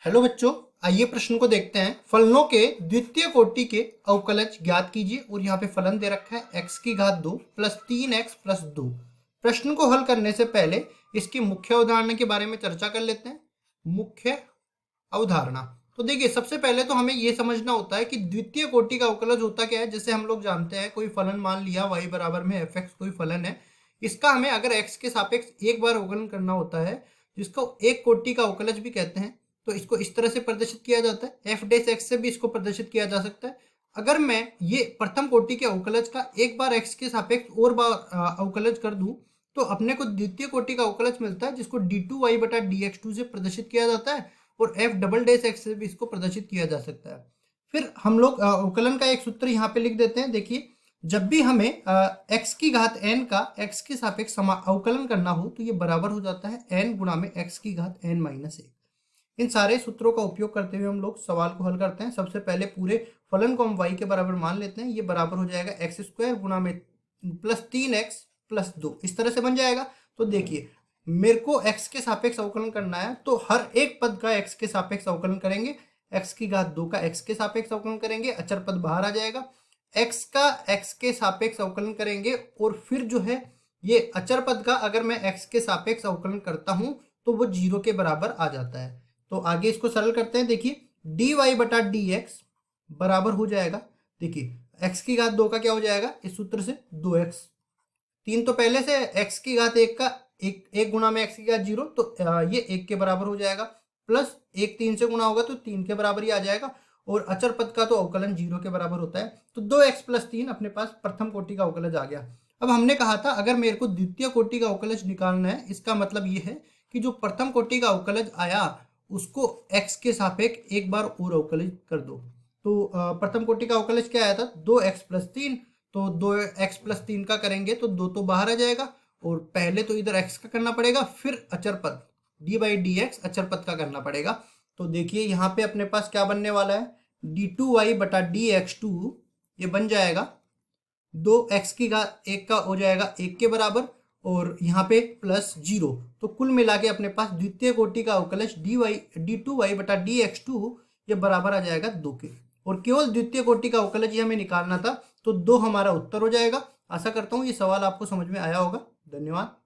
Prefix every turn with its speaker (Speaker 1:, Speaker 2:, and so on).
Speaker 1: Hello बच्चों, आइए प्रश्न को देखते हैं। फलनों के द्वितीय कोटि के अवकलज ज्ञात कीजिए। और यहाँ पे फलन दे रखा है x की घात 2 प्लस 3x प्लस 2। प्रश्न को हल करने से पहले इसकी मुख्य अवधारणा के बारे में चर्चा कर लेते हैं। मुख्य अवधारणा तो देखिए, सबसे पहले तो हमें यह समझना होता है कि द्वितीय कोटि का अवकलज होता क्या है। जैसे हम लोग जानते हैं, कोई फलन मान लिया y बराबर में fx कोई फलन है, इसका हमें अगर x के सापेक्ष एक बार अवकलन करना होता है, जिसको एक कोटि का अवकलज भी कहते हैं, तो इसको इस तरह से प्रदर्शित किया जाता है। एफ डैश एक्स से भी इसको प्रदर्शित किया जा सकता है। अगर मैं ये प्रथम कोटि के अवकलज का एक बार एक्स के सापेक्ष और बार अवकलज कर दूं, तो अपने को द्वितीय कोटि का अवकलज मिलता है, जिसको d2y बटा dx2 से प्रदर्शित किया जाता है। और एफ डबल डैश एक्स से भी इसको प्रदर्शित किया जा सकता है। फिर हम लोग अवकलन का एक सूत्र यहाँ पे लिख देते हैं। देखिए, जब भी हमें एक्स की घात एन का एक्स के सापेक्ष अवकलन करना हो, तो ये बराबर हो जाता है एन गुणा में एक्स की घात एन माइनस 1। इन सारे सूत्रों का उपयोग करते हुए हम लोग सवाल को हल करते हैं। सबसे पहले पूरे फलन को हम y के बराबर मान लेते हैं। ये बराबर हो जाएगा एक्स स्क्वायर गुणा में प्लस 3x प्लस 2, इस तरह से बन जाएगा। तो देखिए, मेरे को x के सापेक्ष अवकलन करना है, तो हर एक पद का x के सापेक्ष अवकलन करेंगे। x की घात 2 का x के सापेक्ष अवकलन करेंगे, अचर पद बाहर आ जाएगा। x का x के सापेक्ष अवकलन करेंगे, और फिर जो है ये अचर पद का अगर मैं x के सापेक्ष अवकलन करता हूं, तो वो 0 के बराबर आ जाता है। तो आगे इसको सरल करते हैं। देखिए, dy बटा dx बराबर हो जाएगा, देखिए x की घात 2 का क्या हो जाएगा इस सूत्र से 2x। 3 तो पहले से, x की घात 1 का एक गुणा में x की घात 0, तो ये 1 के बराबर हो जाएगा। प्लस 1 3 से गुणा होगा तो 3 के बराबर ही आ जाएगा। और अचर पद का तो अवकलन 0 के बराबर होता है। तो 2x प्लस 3 अपने पास प्रथम कोटि का अवकलज आ गया। अब हमने कहा था अगर मेरे को द्वितीय कोटि का अवकलज निकालना है, इसका मतलब ये है कि जो प्रथम कोटि का अवकलज आया उसको x के सापेक्ष एक बार और अवकलित कर दो। तो प्रथम कोटि का अवकलज क्या आया था 2x प्लस 3। तो 2x प्लस 3 का करेंगे तो 2 तो बाहर आ जाएगा, और पहले तो इधर x का करना पड़ेगा, फिर अचर पद d बाई डी एक्स अचर पद का करना पड़ेगा। तो देखिए, यहाँ पे अपने पास क्या बनने वाला है, d2y बटा dx2 ये बन जाएगा 2x की घात 1 का हो जाएगा 1 के बराबर, और यहाँ पे प्लस 0। तो कुल मिला के अपने पास द्वितीय कोटि का अवकलज d2y बटा dx2 ये बराबर आ जाएगा 2 के। और केवल द्वितीय कोटि का अवकलज ही हमें निकालना था, तो 2 हमारा उत्तर हो जाएगा। आशा करता हूँ ये सवाल आपको समझ में आया होगा। धन्यवाद।